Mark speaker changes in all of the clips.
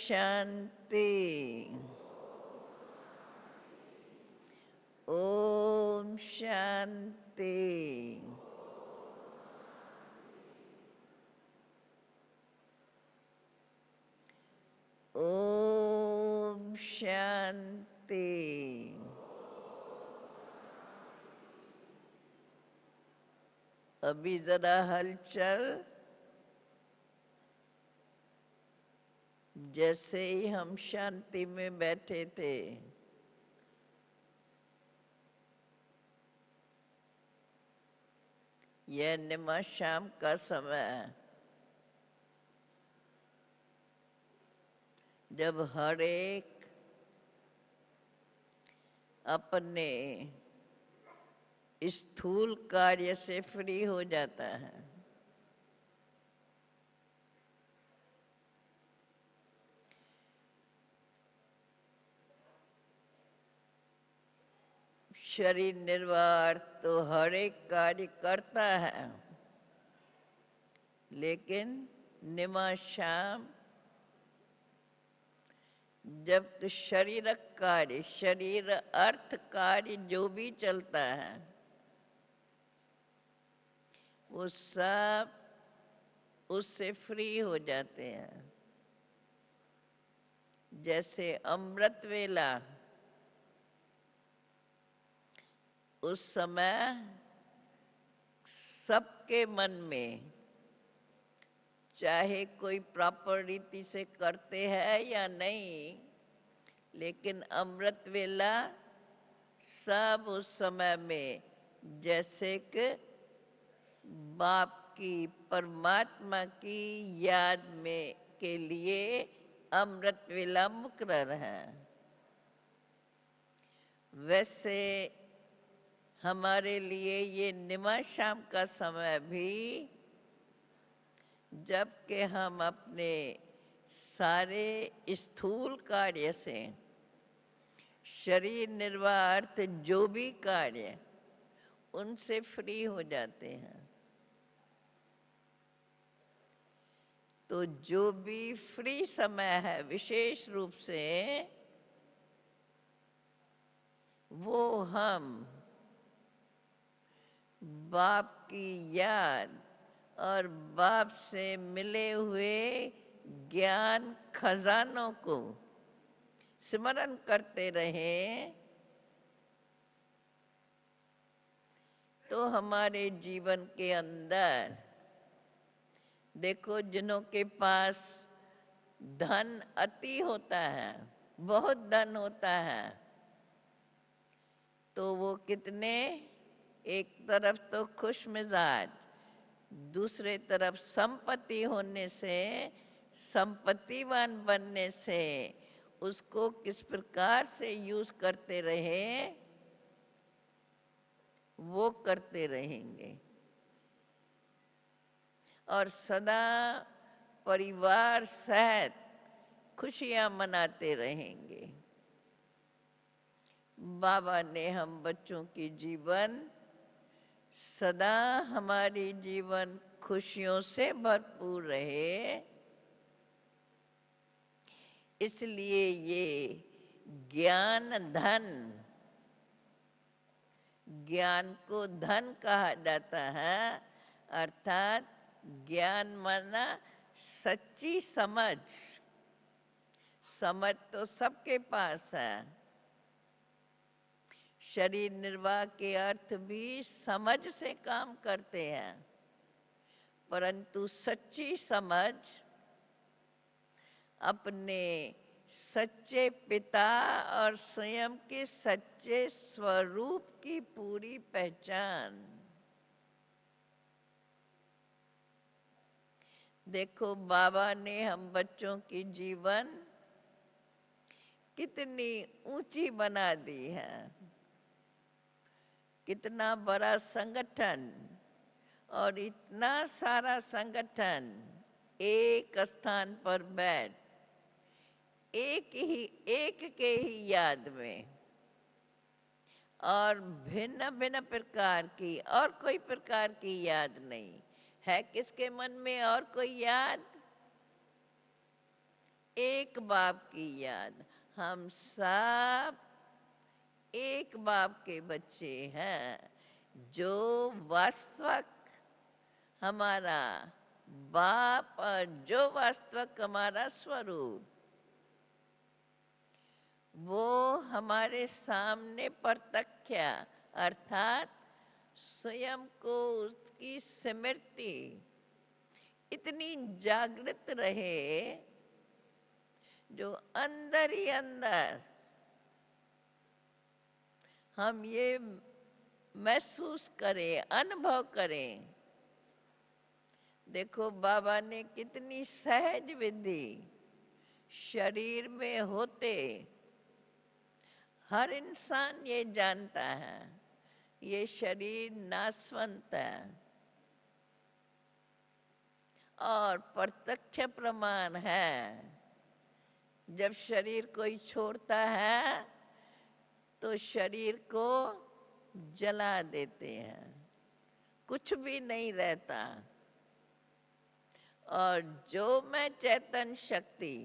Speaker 1: शांति। ओम शांति। ओम शांति। अभी जरा हलचल, जैसे ही हम शांति में बैठे थे, यह निमा शाम का समय, जब हर एक अपने स्थूल कार्य से फ्री हो जाता है। शरीर निर्वाह तो हर एक कार्य करता है, लेकिन निमा शाम जब शरीर कार्य, शरीर अर्थ कार्य जो भी चलता है, वो सब उससे फ्री हो जाते हैं। जैसे अमृत वेला, उस समय सबके मन में, चाहे कोई प्रॉपर रीति से करते हैं या नहीं, लेकिन अमृत वेला सब उस समय में जैसे कि बाप की, परमात्मा की याद में के लिए अमृत वेला मुकर्रर है। वैसे हमारे लिए ये निमा शाम का समय भी, जबकि हम अपने सारे स्थूल कार्य से, शरीर निर्वाह अर्थ जो भी कार्य, उनसे फ्री हो जाते हैं। तो जो भी फ्री समय है विशेष रूप से, वो हम बाप की याद और बाप से मिले हुए ज्ञान खजानों को स्मरण करते रहें, तो हमारे जीवन के अंदर, देखो जिन्हों के पास धन अति होता है, बहुत धन होता है, तो वो कितने, एक तरफ तो खुश मिजाज, दूसरे तरफ संपत्ति होने से, संपत्तिवान बनने से उसको किस प्रकार से यूज करते रहे, वो करते रहेंगे। और सदा परिवार सहित खुशियां मनाते रहेंगे। बाबा ने हम बच्चों की जीवन, सदा हमारी जीवन खुशियों से भरपूर रहे, इसलिए ये ज्ञान धन, ज्ञान को धन कहा जाता है। अर्थात ज्ञान माना सच्ची समझ। समझ तो सबके पास है। शरीर निर्वाह के अर्थ भी समझ से काम करते हैं, परंतु सच्ची समझ अपने सच्चे पिता और स्वयं के सच्चे स्वरूप की पूरी पहचान। देखो बाबा ने हम बच्चों की जीवन कितनी ऊंची बना दी है। कितना बड़ा संगठन, और इतना सारा संगठन एक स्थान पर बैठ, एक के ही याद में, और भिन्न भिन्न प्रकार की, और कोई प्रकार की याद नहीं है। किसके मन में और कोई याद? एक बाप की याद। हम सब एक बाप के बच्चे हैं, जो वास्तविक हमारा बाप और जो वास्तविक हमारा स्वरूप, वो हमारे सामने प्रत्यक्ष अर्थात स्वयं को उसकी स्मृति इतनी जागृत रहे, जो अंदर ही अंदर हम ये महसूस करें, अनुभव करें। देखो बाबा ने कितनी सहज विधि, शरीर में होते हर इंसान ये जानता है ये शरीर नाशवंत है, और प्रत्यक्ष प्रमाण है जब शरीर कोई छोड़ता है तो शरीर को जला देते हैं, कुछ भी नहीं रहता। और जो मैं चैतन्य शक्ति,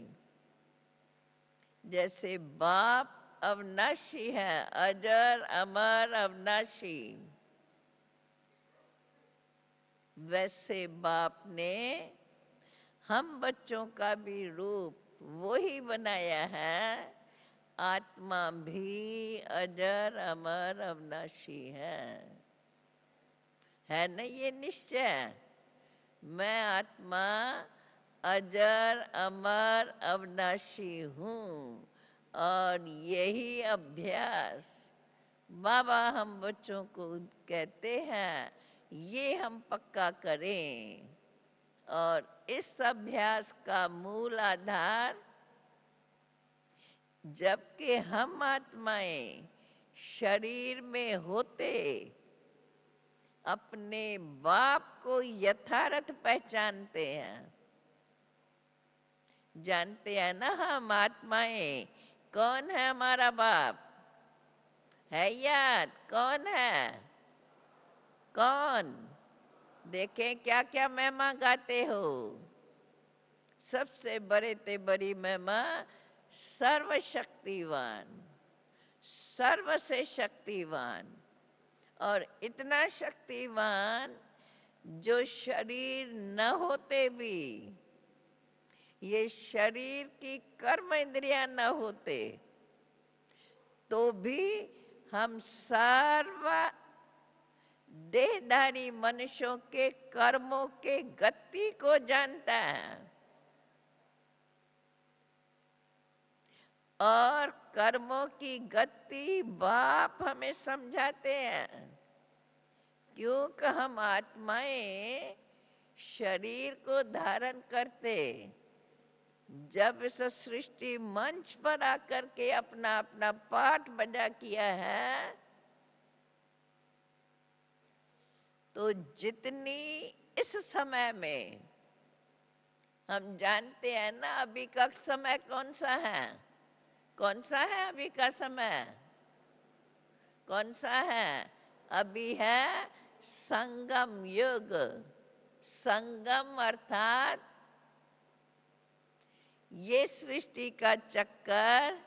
Speaker 1: जैसे बाप अविनाशी है, अजर अमर अविनाशी, वैसे बाप ने हम बच्चों का भी रूप वही बनाया है। आत्मा भी अजर अमर अविनाशी है न ये निश्चय। मैं आत्मा अजर अमर अविनाशी हूँ, और यही अभ्यास बाबा हम बच्चों को कहते हैं, ये हम पक्का करें। और इस अभ्यास का मूल आधार, जबकि हम आत्माएं शरीर में होते अपने बाप को यथार्थ पहचानते हैं, जानते हैं ना हम आत्माएं कौन है हमारा बाप, है याद कौन है? कौन? देखें क्या क्या महिमा गाते हो। सबसे बड़े ते बड़ी महिमा सर्वशक्तिवान, सर्व से शक्तिवान, और इतना शक्तिवान जो शरीर न होते भी, ये शरीर की कर्म इंद्रियां न होते तो भी हम सर्व देहधारी मनुष्यों के कर्मों के गति को जानता है, और कर्मों की गति बाप हमें समझाते हैं। क्योंकि हम आत्माएं शरीर को धारण करते, जब इस सृष्टि मंच पर आकर के अपना अपना पाठ बजा किया है, तो जितनी इस समय में हम जानते हैं ना, अभी का समय कौन सा है? कौन सा है अभी का समय? कौन सा है? अभी है संगम युग। संगम अर्थात ये सृष्टि का चक्कर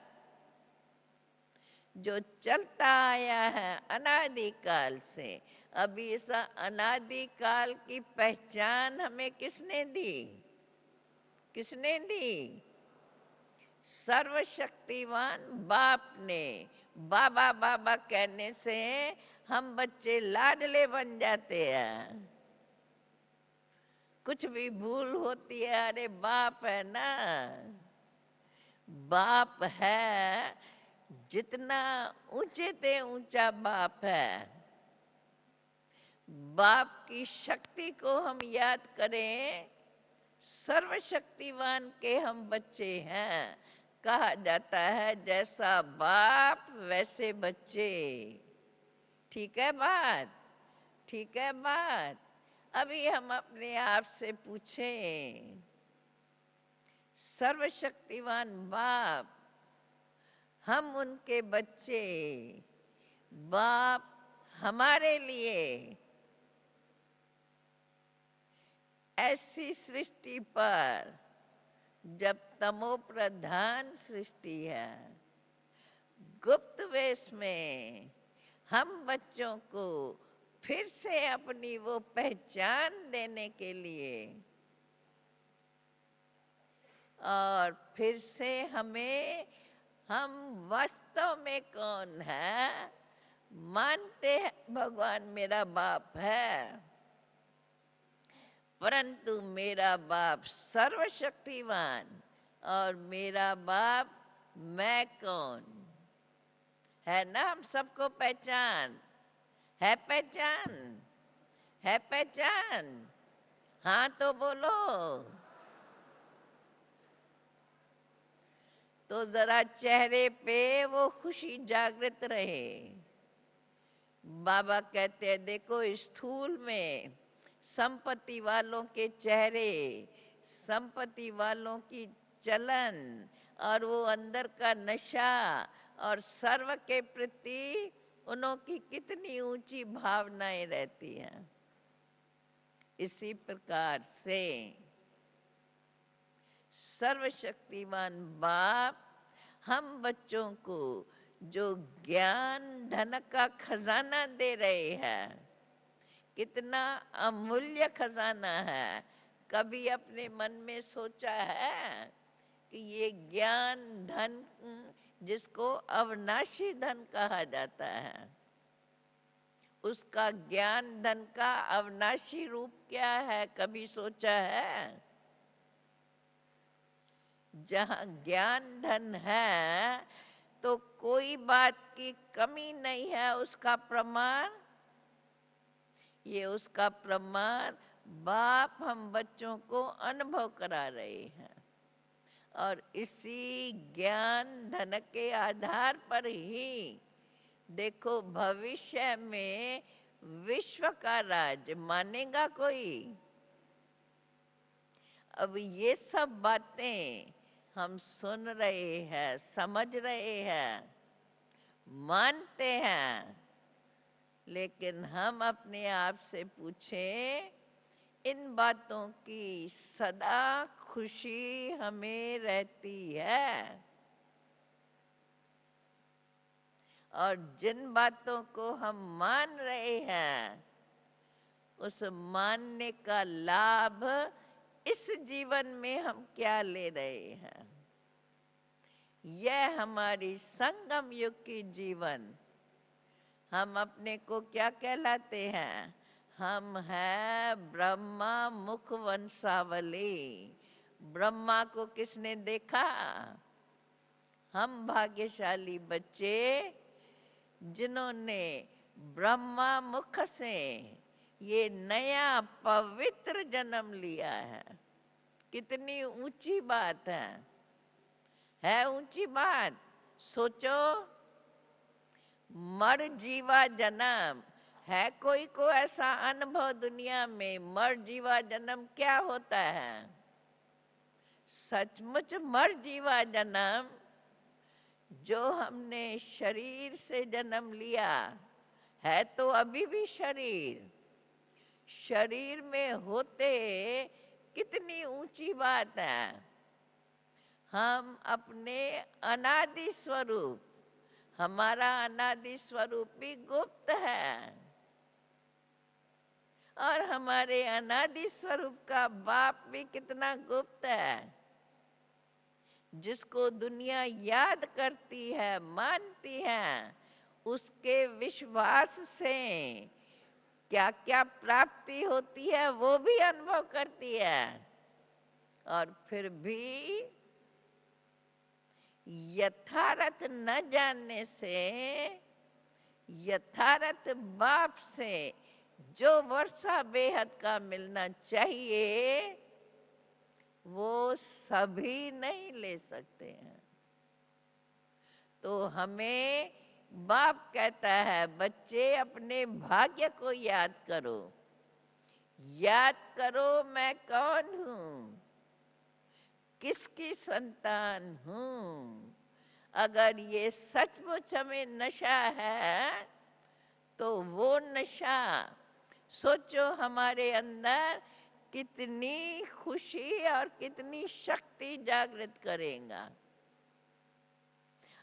Speaker 1: जो चलता आया है अनादिकाल से। अभी इस अनादिकाल की पहचान हमें किसने दी? किसने दी? सर्वशक्तिवान बाप ने। बाबा बाबा कहने से हम बच्चे लाडले बन जाते हैं। कुछ भी भूल होती है, अरे बाप है ना, बाप है, जितना ऊंचे ते ऊंचा बाप है। बाप की शक्ति को हम याद करें, सर्वशक्तिवान के हम बच्चे हैं। कहा जाता है जैसा बाप वैसे बच्चे। ठीक है बात? ठीक है बात? अभी हम अपने आप से पूछें, सर्वशक्तिवान बाप, हम उनके बच्चे, बाप हमारे लिए ऐसी सृष्टि पर जब तमो प्रधान सृष्टि है, गुप्त वेश में हम बच्चों को फिर से अपनी वो पहचान देने के लिए और फिर से हमें हम वास्तव में कौन है मानते हैं। भगवान मेरा बाप है, परंतु मेरा बाप सर्वशक्तिवान और मेरा बाप मैं कौन है ना। हम सबको पहचान है, पहचान है, पहचान। हाँ तो बोलो। तो जरा चेहरे पे वो खुशी जागृत रहे। बाबा कहते हैं देखो स्थूल में संपत्ति वालों के चेहरे, संपत्ति वालों की चलन और वो अंदर का नशा और सर्व के प्रति उनकी कितनी ऊंची भावनाएं रहती हैं। इसी प्रकार से सर्वशक्तिमान बाप हम बच्चों को जो ज्ञान धन का खजाना दे रहे हैं, कितना अमूल्य खजाना है। कभी अपने मन में सोचा है कि ये ज्ञान धन जिसको अविनाशी धन कहा जाता है, उसका ज्ञान धन का अविनाशी रूप क्या है? कभी सोचा है? जहां ज्ञान धन है तो कोई बात की कमी नहीं है। उसका प्रमाण, ये उसका प्रमाण बाप हम बच्चों को अनुभव करा रहे हैं। और इसी ज्ञान धन के आधार पर ही देखो भविष्य में विश्व का राज मानेगा कोई। अब ये सब बातें हम सुन रहे हैं, समझ रहे हैं, मानते हैं, लेकिन हम अपने आप से पूछें इन बातों की सदा खुशी हमें रहती है? और जिन बातों को हम मान रहे हैं उस मानने का लाभ इस जीवन में हम क्या ले रहे हैं? यह हमारी संगम युग की जीवन, हम अपने को क्या कहलाते हैं? हम हैं ब्रह्मा मुख वंशावली। ब्रह्मा को किसने देखा? हम भाग्यशाली बच्चे जिन्होंने ब्रह्मा मुख से ये नया पवित्र जन्म लिया है। कितनी ऊंची बात है ऊंची बात। सोचो, मर जीवा जन्म है। कोई को ऐसा अनुभव दुनिया में? मर जीवा जन्म क्या होता है? सचमुच मर जीवा जन्म जो हमने शरीर से जन्म लिया है, तो अभी भी शरीर में होते कितनी ऊंची बात है। हम अपने अनादि स्वरूप, हमारा अनादि स्वरूप भी गुप्त है और हमारे अनादि स्वरूप का बाप भी कितना गुप्त है, जिसको दुनिया याद करती है, मानती है। उसके विश्वास से क्या क्या प्राप्ति होती है वो भी अनुभव करती है। और फिर भी यथार्थ न जानने से, यथार्थ बाप से जो वर्षा बेहद का मिलना चाहिए वो सभी नहीं ले सकते हैं। तो हमें बाप कहता है बच्चे अपने भाग्य को याद करो, याद करो मैं कौन हूं, किसकी संतान हूं। अगर ये सचमुच हमें नशा है तो वो नशा, सोचो हमारे अंदर कितनी खुशी और कितनी शक्ति जागृत करेगा।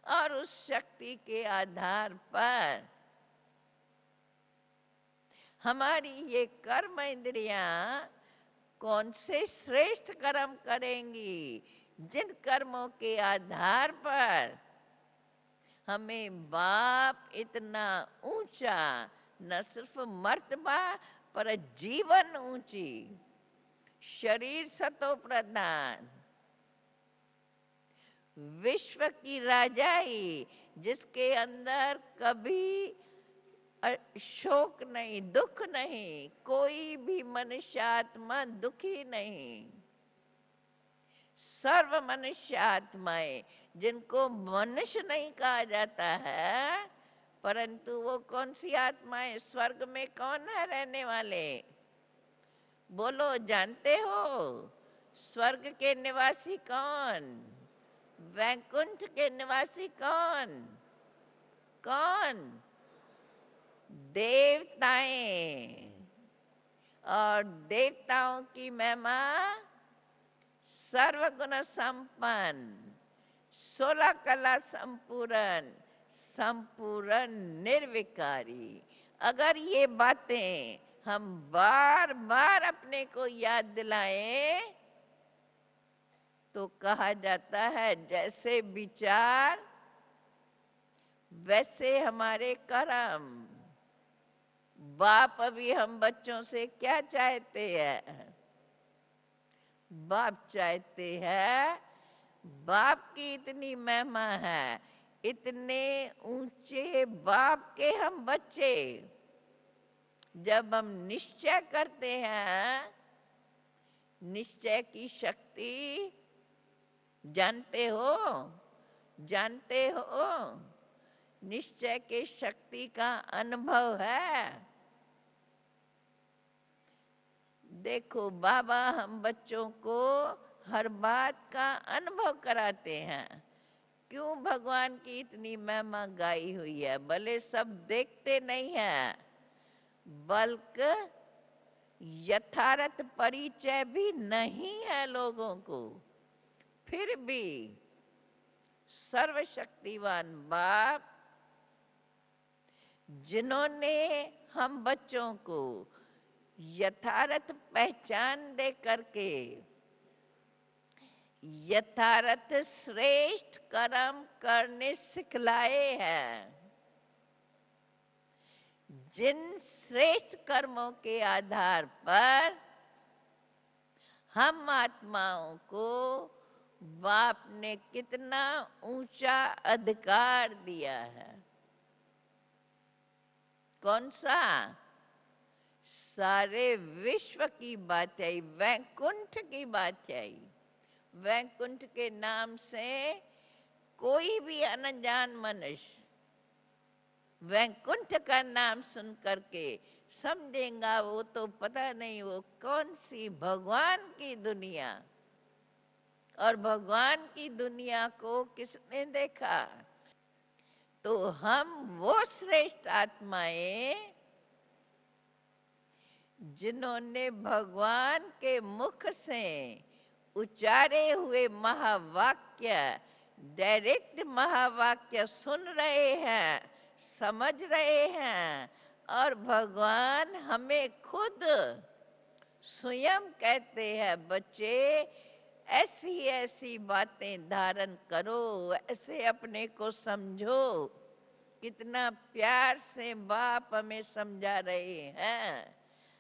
Speaker 1: और उस शक्ति के आधार पर हमारी ये कर्म इंद्रियां कौन से श्रेष्ठ कर्म करेंगी, जिन कर्मों के आधार पर हमें बाप इतना ऊंचा, न सिर्फ मर्तबा पर जीवन ऊंची, शरीर सतो प्रधान, विश्व की राजाई, जिसके अंदर कभी शोक नहीं, दुख नहीं, कोई भी मनुष्य आत्मा दुखी नहीं। सर्व मनुष्य आत्माएं, जिनको मनुष्य नहीं कहा जाता है, परंतु वो कौन सी आत्माएं, स्वर्ग में कौन है रहने वाले, बोलो जानते हो? स्वर्ग के निवासी कौन? वैकुंठ के निवासी कौन? कौन? देवताएं। और देवताओं की महिमा सर्वगुण संपन्न, 16 कला संपूर्ण, संपूर्ण निर्विकारी। अगर ये बातें हम बार बार अपने को याद दिलाएं तो कहा जाता है जैसे विचार वैसे हमारे कर्म। बाप अभी हम बच्चों से क्या चाहते हैं? बाप चाहते हैं, बाप की इतनी महिमा है, इतने ऊंचे बाप के हम बच्चे, जब हम निश्चय करते हैं, निश्चय की शक्ति जानते हो? जानते हो? निश्चय के शक्ति का अनुभव है। देखो बाबा हम बच्चों को हर बात का अनुभव कराते हैं। क्यों भगवान की इतनी महिमा गाई हुई है? भले सब देखते नहीं है, बल्कि यथार्थ परिचय भी नहीं है लोगों को, फिर भी सर्वशक्तिवान बाप, जिन्होंने हम बच्चों को यथार्थ पहचान दे करके यथार्थ श्रेष्ठ कर्म करने सिखलाए हैं, जिन श्रेष्ठ कर्मों के आधार पर हम आत्माओं को बाप ने कितना ऊंचा अधिकार दिया है। कौन सा? सारे विश्व की बात आई, वैकुंठ की बात आई। वैकुंठ के नाम से कोई भी अनजान मनुष्य वैकुंठ का नाम सुन करके समझेगा वो तो पता नहीं वो कौन सी भगवान की दुनिया। और भगवान की दुनिया को किसने देखा? तो हम वो श्रेष्ठ आत्माएं जिन्होंने भगवान के मुख से उच्चारे हुए महावाक्य, डायरेक्ट महावाक्य सुन रहे हैं, समझ रहे हैं, और भगवान हमें खुद स्वयं कहते हैं बच्चे ऐसी ऐसी बातें धारण करो, ऐसे अपने को समझो। कितना प्यार से बाप हमें समझा रहे हैं।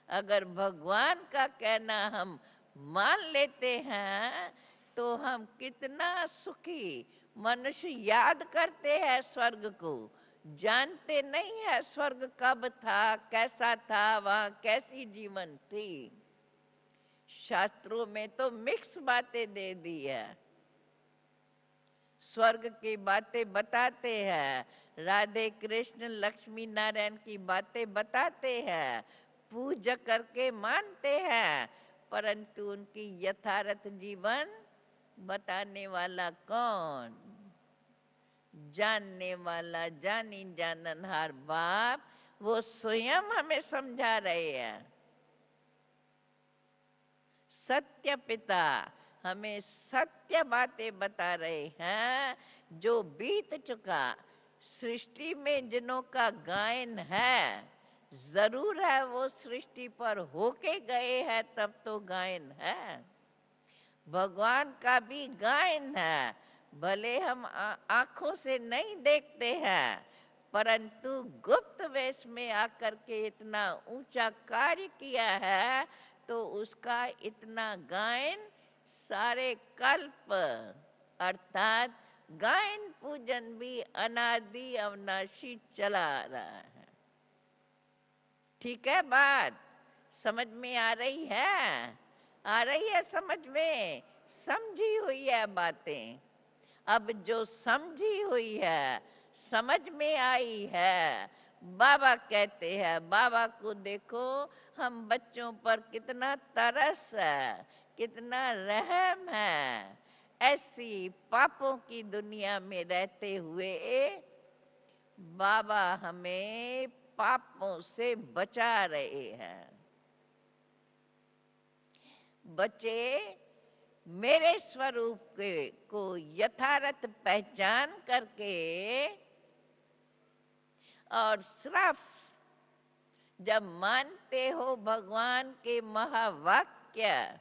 Speaker 1: अगर भगवान का कहना हम मान लेते हैं तो हम कितना सुखी। मनुष्य याद करते हैं स्वर्ग को, जानते नहीं है स्वर्ग कब था, कैसा था, वहां कैसी जीवन थी। शास्त्रों में तो मिक्स बातें दे दी है। स्वर्ग की बातें बताते हैं, राधे कृष्ण लक्ष्मी नारायण की बातें बताते हैं, पूजा करके मानते हैं, परंतु उनकी यथार्थ जीवन बताने वाला कौन? जानने वाला जानी जाननहार बाप, वो स्वयं हमें समझा रहे हैं। सत्य पिता हमें सत्य बातें बता रहे हैं जो बीत चुका। सृष्टि में जिनों का गायन है, जरूर है वो सृष्टि पर होके गए हैं तब तो गायन है। भगवान का भी गायन है, भले हम आंखों से नहीं देखते हैं, परंतु गुप्त वेश में आकर के इतना ऊंचा कार्य किया है, तो उसका इतना गायन सारे कल्प अर्थात गायन पूजन भी अनादि अविनाशी चला रहा है। ठीक है, बात समझ में आ रही है? आ रही है समझ में? समझी हुई है बातें। अब जो समझी हुई है, समझ में आई है, बाबा कहते हैं, बाबा को देखो हम बच्चों पर कितना तरस है, कितना रहम है। ऐसी पापों की दुनिया में रहते हुए बाबा हमें पापों से बचा रहे हैं। बच्चे मेरे स्वरूप को यथार्थ पहचान करके और सिर्फ जब मानते हो भगवान के महावाक्य,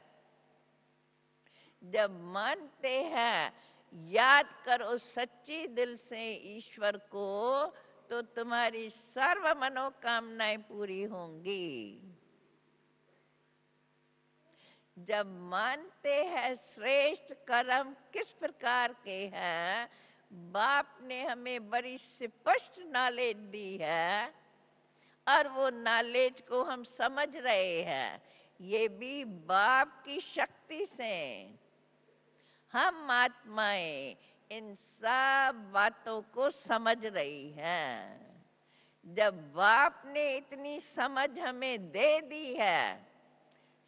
Speaker 1: जब मानते हैं, याद करो सच्ची दिल से ईश्वर को, तो तुम्हारी सर्व मनोकामनाएं पूरी होंगी। जब मानते हैं श्रेष्ठ कर्म किस प्रकार के हैं, बाप ने हमें बड़ी स्पष्ट नॉलेज दी है और वो नॉलेज को हम समझ रहे हैं, ये भी बाप की शक्ति से। हम आत्माएं इन सब बातों को समझ रही हैं। जब बाप ने इतनी समझ हमें दे दी है,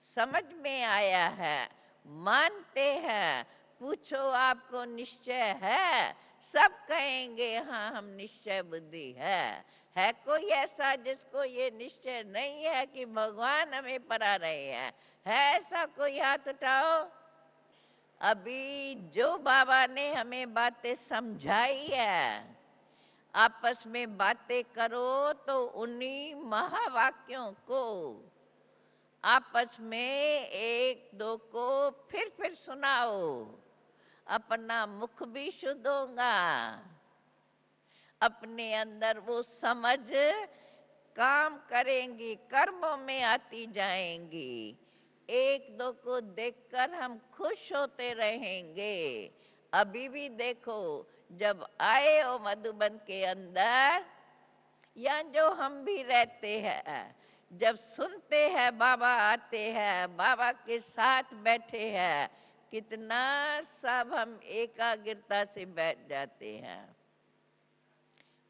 Speaker 1: समझ में आया है, मानते हैं, पूछो आपको निश्चय है, सब कहेंगे हाँ हम निश्चय बुद्धि है कोई ऐसा जिसको ये निश्चय नहीं है कि भगवान हमें पढ़ा रहे हैं? है ऐसा कोई? हाथ उठाओ। अभी जो बाबा ने हमें बातें समझाई है, आपस में बातें करो तो उन्हीं महावाक्यों को आपस में एक दो को फिर सुनाओ, अपना मुख भी शुद्ध होगा, अपने अंदर वो समझ काम करेंगी, कर्मों में आती जाएंगी। एक दो को देखकर हम खुश होते रहेंगे। अभी भी देखो, जब आए हो मधुबन के अंदर, या जो हम भी रहते हैं, जब सुनते हैं बाबा आते हैं, बाबा के साथ बैठे हैं, कितना सब हम एकाग्रता से बैठ जाते हैं।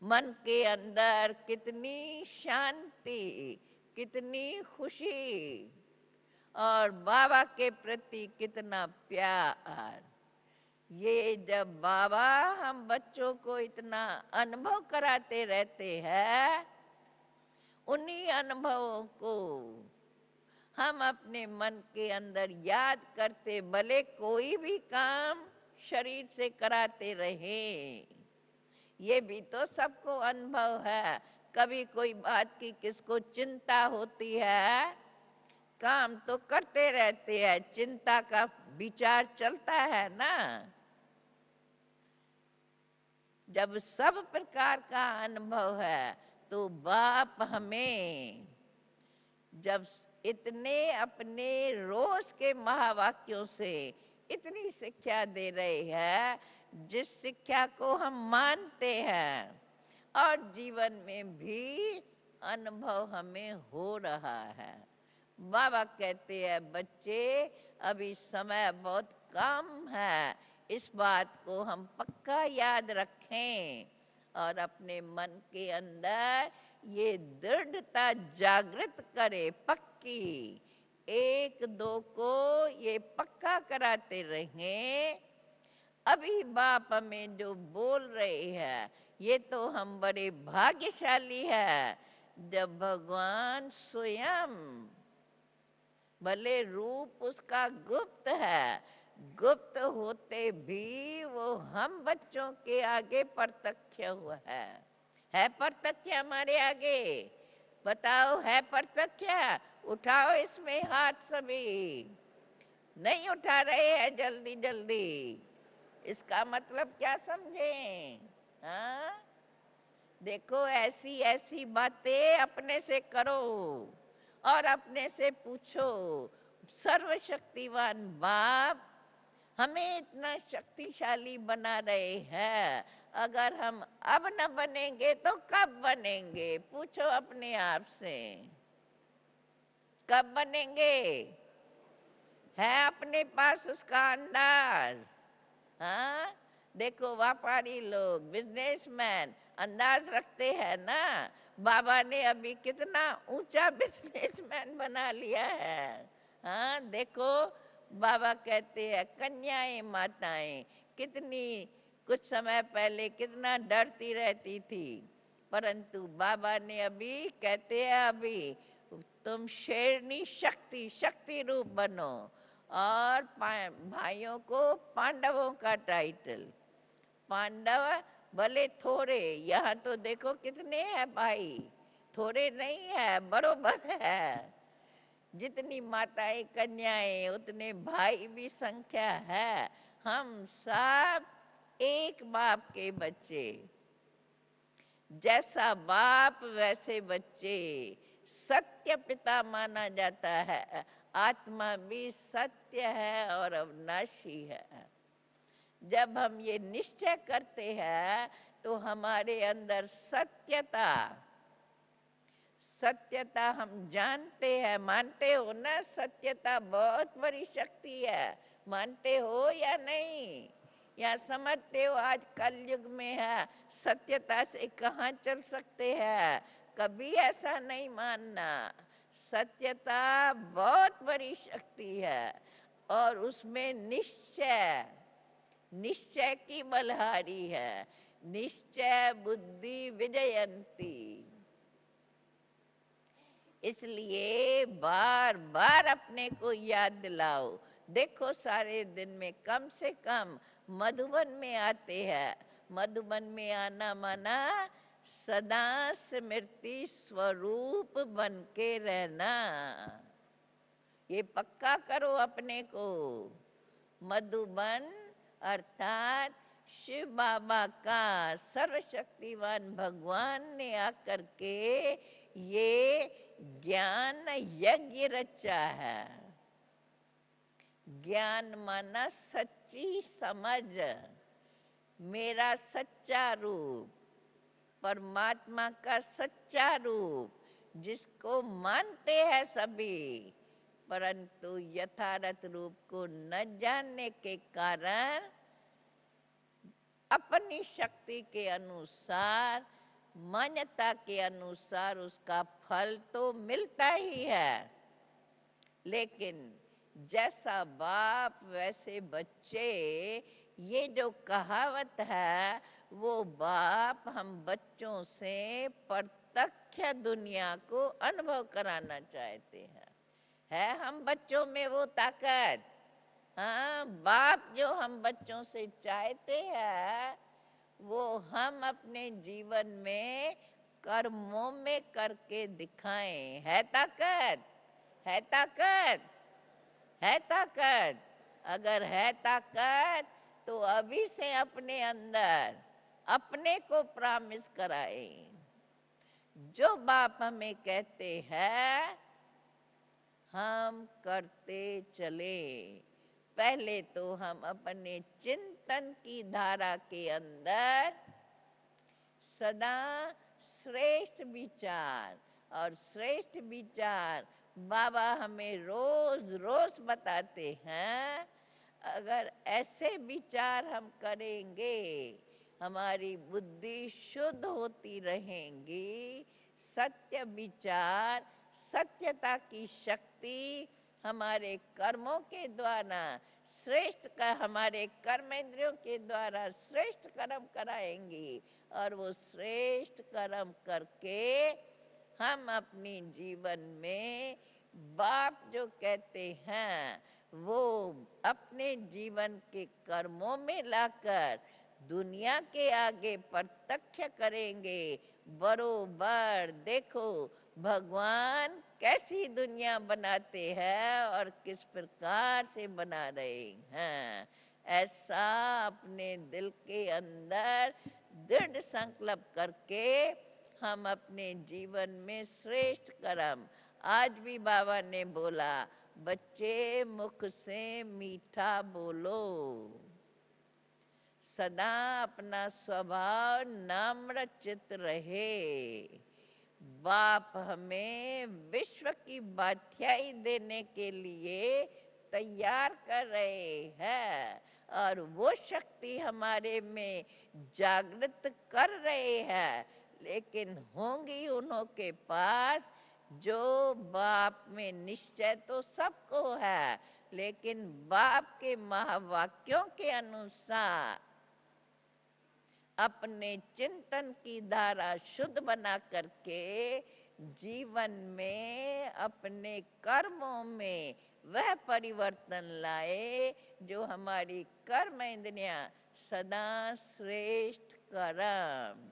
Speaker 1: मन के अंदर कितनी शांति, कितनी खुशी, और बाबा के प्रति कितना प्यार। ये जब बाबा हम बच्चों को इतना अनुभव कराते रहते हैं, उन्हीं अनुभवों को हम अपने मन के अंदर याद करते, भले कोई भी काम शरीर से कराते रहे, ये भी तो सबको अनुभव है। कभी कोई बात की किसको चिंता होती है, काम तो करते रहते हैं, चिंता का विचार चलता है ना। जब सब प्रकार का अनुभव है, तो बाप हमें जब इतने अपने रोज के महावाक्यों से इतनी शिक्षा दे रहे हैं, जिस शिक्षा को हम मानते हैं और जीवन में भी अनुभव हमें हो रहा है। बाबा कहते हैं, बच्चे अभी समय बहुत कम है, इस बात को हम पक्का याद रखें और अपने मन के अंदर ये दृढ़ता जागृत करे, पक्की। एक दो को ये पक्का कराते रहें। अभी बाप हमें जो बोल रहे हैं, ये तो हम बड़े भाग्यशाली है, जब भगवान स्वयं भले रूप उसका गुप्त है, गुप्त होते भी वो हम बच्चों के आगे प्रत्यक्ष हुआ है प्रत्यक्ष हमारे आगे। बताओ है प्रत्यक्ष? उठाओ इसमें हाथ सभी। नहीं उठा रहे हैं जल्दी जल्दी। इसका मतलब क्या समझें? हाँ, देखो ऐसी ऐसी बातें अपने से करो और अपने से पूछो, सर्वशक्तिवान बाप हमें इतना शक्तिशाली बना रहे हैं, अगर हम अब न बनेंगे तो कब बनेंगे? पूछो अपने आप से, कब बनेंगे? है अपने पास उसका अंदाज? हाँ, देखो व्यापारी लोग, बिजनेसमैन अंदाज रखते हैं ना। बाबा ने अभी कितना ऊंचा बिजनेसमैन बना लिया है। हाँ देखो, बाबा कहते हैं कन्याएं माताएं कितनी कुछ समय पहले कितना डरती रहती थी, परंतु बाबा ने अभी कहते हैं अभी तुम शेरनी शक्ति रूप बनो। और भाइयों को पांडवों का टाइटल। पांडव भले थोड़े, यहाँ तो देखो कितने हैं भाई, थोड़े नहीं है, बरोबर है। जितनी माताएं कन्याएं उतने भाई भी संख्या है। हम सब एक बाप के बच्चे, जैसा बाप वैसे बच्चे। सत्य पिता माना जाता है, आत्मा भी सत्य है और अविनाशी है। जब हम ये निश्चय करते हैं तो हमारे अंदर सत्यता, सत्यता हम जानते हैं, मानते हो ना? सत्यता बहुत बड़ी शक्ति है, मानते हो या नहीं? या समझते हो आज कलयुग में है, सत्यता से कहाँ चल सकते हैं? कभी ऐसा नहीं मानना। सत्यता बहुत बड़ी शक्ति है और उसमें निश्चय, निश्चय की बलहारी है। निश्चय बुद्धि विजयंती। इसलिए बार बार अपने को याद दिलाओ। देखो सारे दिन में कम से कम मधुबन में आते हैं। मधुबन में आना माना सदा स्मृति स्वरूप बन के रहना। ये पक्का करो अपने को। मधुबन अर्थात शिव बाबा का, सर्वशक्तिवान भगवान ने आकर के ये ज्ञान यज्ञ रचा है। ज्ञान माना सच्ची समझ, मेरा सच्चा रूप, परमात्मा का सच्चा रूप, जिसको मानते हैं सभी, परंतु यथार्थ रूप को न जानने के कारण अपनी शक्ति के अनुसार, मान्यता के अनुसार उसका फल तो मिलता ही है, लेकिन जैसा बाप वैसे बच्चे, ये जो कहावत है वो बाप हम बच्चों से प्रत्यक्ष दुनिया को अनुभव कराना चाहते हैं। है हम बच्चों में वो ताकत? हाँ, बाप जो हम बच्चों से चाहते हैं वो हम अपने जीवन में कर्मों में करके दिखाएं। है ताकत? है ताकत? है ताकत? अगर है ताकत तो अभी से अपने अंदर अपने को प्रॉमिस कराएं। जो बाप हमें कहते हैं हम करते चले। पहले तो हम अपने चिंतन की धारा के अंदर सदा श्रेष्ठ विचार, और श्रेष्ठ विचार बाबा हमें रोज रोज बताते हैं। अगर ऐसे विचार हम करेंगे, हमारी बुद्धि शुद्ध होती रहेंगी। सत्य विचार, सत्यता की शक्ति हमारे कर्मों के द्वारा श्रेष्ठ का, हमारे कर्मेंद्रियों के द्वारा श्रेष्ठ कर्म कराएंगी, और वो श्रेष्ठ कर्म करके हम अपनी जीवन में बाप जो कहते हैं वो अपने जीवन के कर्मों में लाकर दुनिया के आगे प्रत्यक्ष करेंगे। बरोबर देखो भगवान कैसी दुनिया बनाते हैं और किस प्रकार से बना रहे हैं। ऐसा अपने दिल के अंदर दृढ़ संकल्प करके हम अपने जीवन में श्रेष्ठ कर्म, आज भी बाबा ने बोला बच्चे मुख से मीठा बोलो, सदा अपना स्वभाव नम्र चित्त रहे। बाप हमें विश्व की बादशाही देने के लिए तैयार कर रहे हैं और वो शक्ति हमारे में जागृत कर रहे हैं, लेकिन होंगी उन्हों के पास जो बाप में निश्चय तो सबको है, लेकिन बाप के महावाक्यों के अनुसार अपने चिंतन की धारा शुद्ध बना करके जीवन में अपने कर्मों में वह परिवर्तन लाए जो हमारी कर्म इंद्रियां सदा श्रेष्ठ कर्म,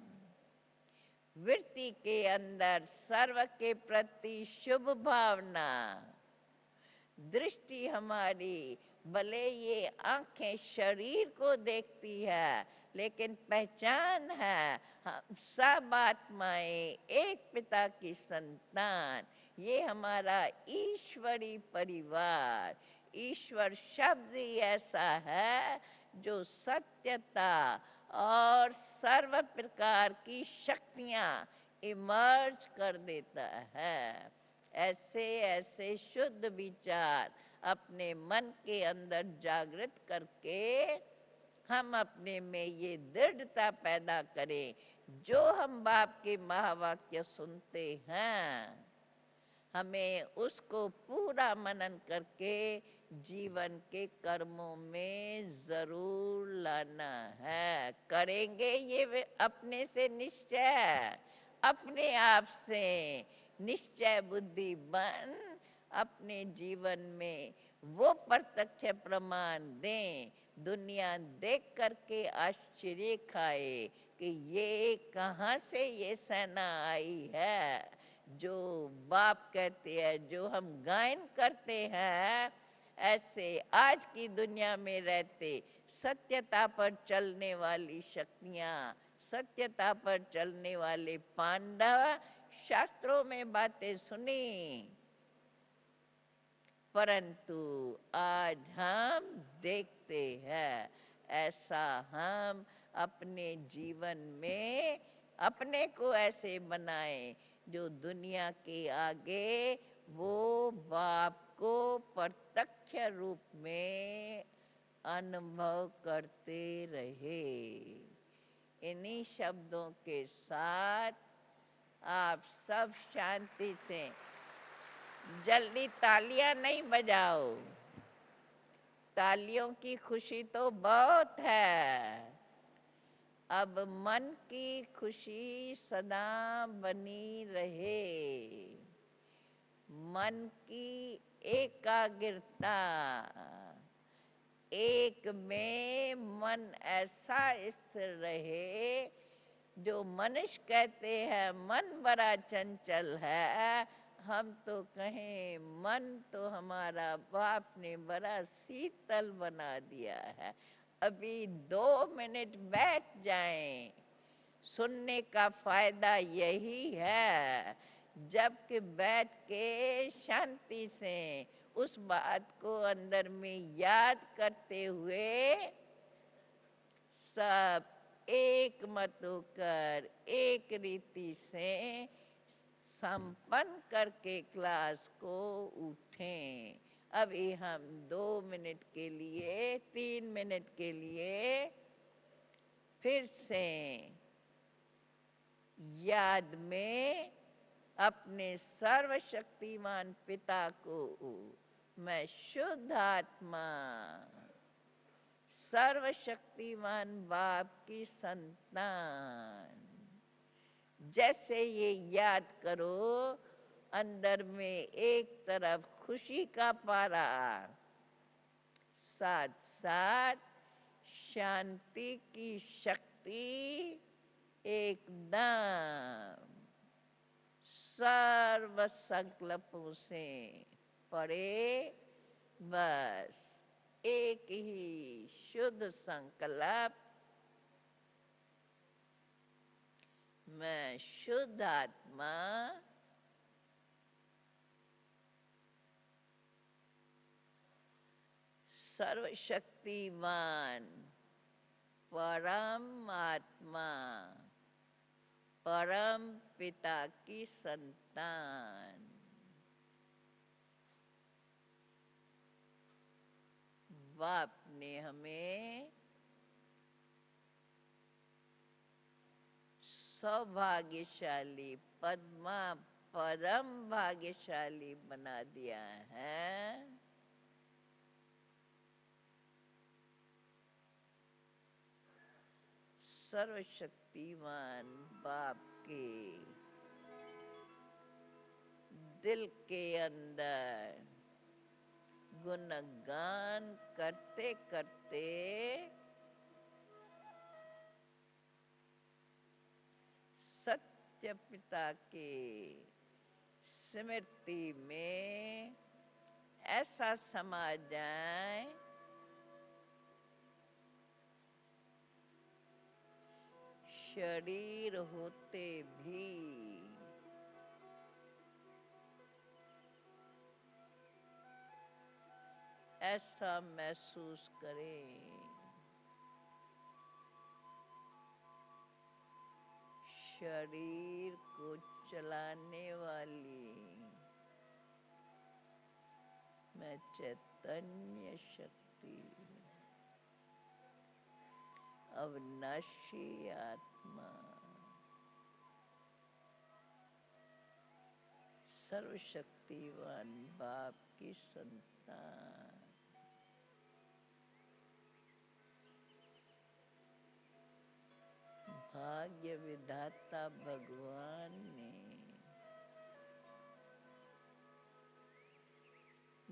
Speaker 1: वृत्ति के अंदर सर्व के प्रति शुभ भावना, दृष्टि हमारी भले ये आंखें शरीर को देखती है लेकिन पहचान है हम सब आत्माएं एक पिता की संतान। ये हमारा ईश्वरी परिवार, ईश्वर शब्द ही ऐसा है जो सत्यता और सर्व प्रकार की शक्तियां इमर्ज कर देता है। ऐसे ऐसे शुद्ध विचार अपने मन के अंदर जागृत करके हम अपने में ये दृढ़ता पैदा करें, जो हम बाप के महावाक्य सुनते हैं हमें उसको पूरा मनन करके जीवन के कर्मों में जरूर लाना है। करेंगे ये अपने से निश्चय, अपने आप से निश्चय बुद्धि बन अपने जीवन में वो प्रत्यक्ष प्रमाण दें, दुनिया देख करके आश्चर्य खाए कि ये कहाँ से ये सेना आई है। जो बाप कहते हैं, जो हम गायन करते हैं, ऐसे आज की दुनिया में रहते सत्यता पर चलने वाली शक्तियाँ, सत्यता पर चलने वाले पांडव शास्त्रों में बातें सुनी, परंतु आज हम देखते हैं ऐसा हम अपने जीवन में अपने को ऐसे बनाएं जो दुनिया के आगे वो बाप को प्रत्यक्ष रूप में अनुभव करते रहे। इन्हीं शब्दों के साथ आप सब शांति से, जल्दी तालियां नहीं बजाओ, तालियों की खुशी तो बहुत है, अब मन की खुशी सदा बनी रहे। मन की एकाग्रता, एक में मन ऐसा स्थिर रहे। जो मनुष्य कहते हैं मन बड़ा चंचल है, हम तो कहें मन तो हमारा बाप ने बड़ा शीतल बना दिया है। अभी 2 मिनट बैठ जाएं, सुनने का फायदा यही है। जबकि बैठ के शांति से उस बात को अंदर में याद करते हुए सब एक मत होकर एक रीति से संपन्न करके क्लास को उठें। अभी हम 2 मिनट के लिए, 3 मिनट के लिए फिर से याद में अपने सर्वशक्तिमान पिता को मैं शुद्ध आत्मा, सर्वशक्तिमान बाप की संतान, जैसे ये याद करो अंदर में एक तरफ खुशी का पारा, साथ साथ शांति की शक्ति एकदम सर्व संकल्पों से परे। बस एक ही शुद्ध संकल्प, मैं शुद्ध आत्मा सर्वशक्तिमान परम आत्मा, परम पिता की संतान, बाप ने हमें सौभाग्यशाली, पद्मा परम भाग्यशाली बना दिया है। सर्वशक्तिमान बाप के दिल के अंदर गुणगान करते करते सत्य पिता के स्मृति में ऐसा समा जाए शरीर होते भी ऐसा महसूस करें, शरीर को चलाने वाली मैं चैतन्य शक्ति, अविनाशी आत्मा, सर्वशक्तिवान बाप की संतान, भाग्य विधाता भगवान ने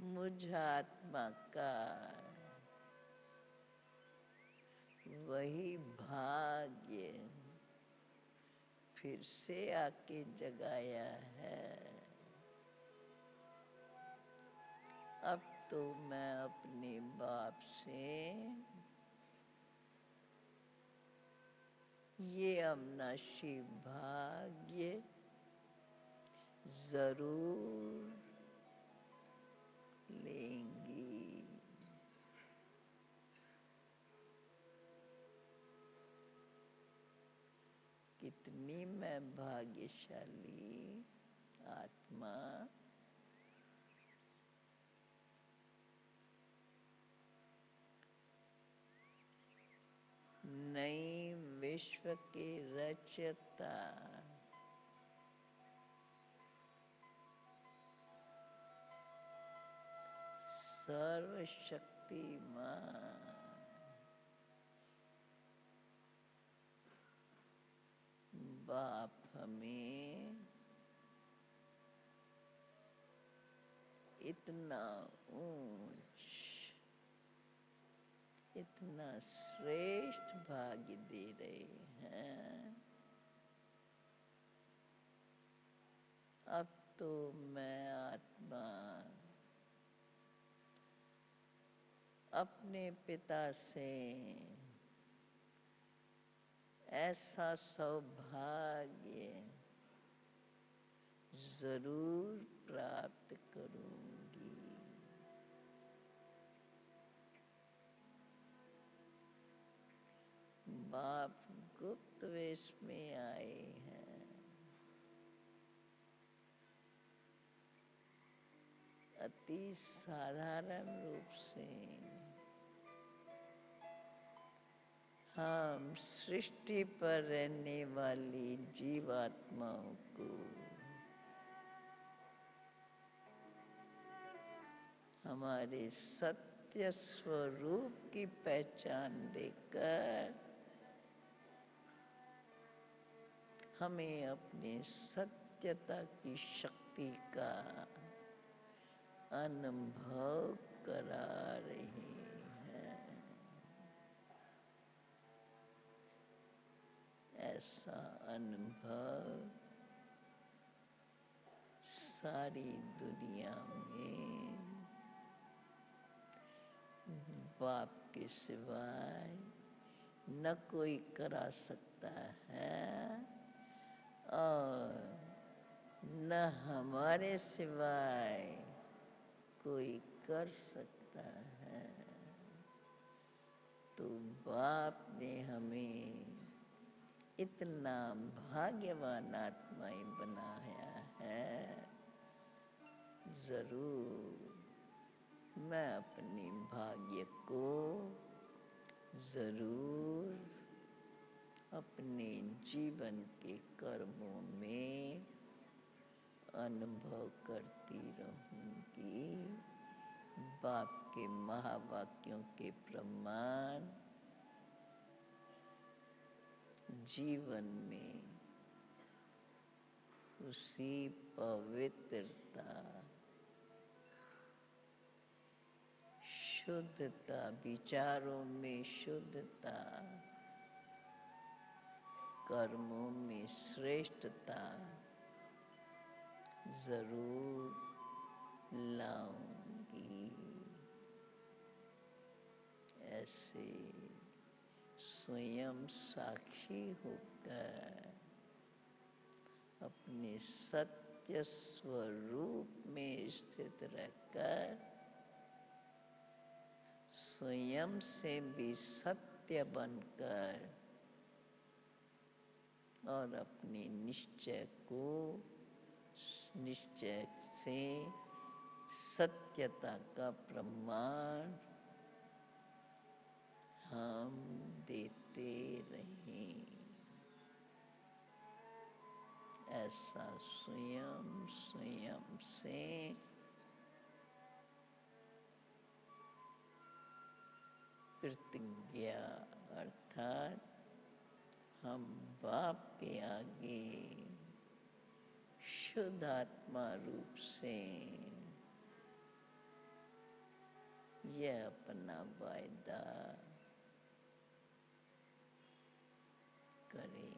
Speaker 1: मुझ आत्मा का वही भाग्य फिर से आके जगाया है। अब तो मैं अपने बाप से ये अविनाशी भाग्य जरूर लेंगी। कितनी मैं भाग्यशाली आत्मा, नई विश्व के रचयिता, सर्वशक्तिमान बाप हमें इतना ऊंच, इतना श्रेष्ठ भाग्य दे रहे हैं। अब तो मैं आत्मा अपने पिता से ऐसा सौभाग्य जरूर प्राप्त करूंगी। बाप गुप्त वेश में आए हैं, अति साधारण रूप से हम सृष्टि पर रहने वाली जीवात्माओं को हमारे सत्य स्वरूप की पहचान देकर हमें अपने सत्य सत्यता की शक्ति का अनुभव करा रही है। ऐसा अनुभव सारी दुनिया में बाप के सिवाय न कोई करा सकता है और न हमारे सिवाय कोई कर सकता है। तो बाप ने हमें इतना भाग्यवान आत्माएं बनाया है। जरूर मैं अपने भाग्य को जरूर अपने जीवन के कर्मों में अनुभव करती रहूंगी। बाप के महावाक्यों के प्रमाण जीवन में उसी पवित्रता, शुद्धता, विचारों में शुद्धता, कर्मों में श्रेष्ठता जरूर लाऊंगी। ऐसे स्वयं साक्षी होकर अपने सत्य स्वरूप में स्थित रहकर स्वयं से भी सत्य बनकर और अपने निश्चय से सत्यता का प्रमाण हम देते रहें। ऐसा स्वयं से प्रतिज्ञा अर्थात हम बाप के आगे शुद्ध आत्मा रूप से यह अपना वायदा करें।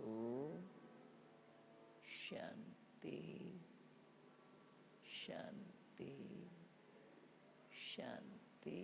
Speaker 1: ओम शांति शांति शांति।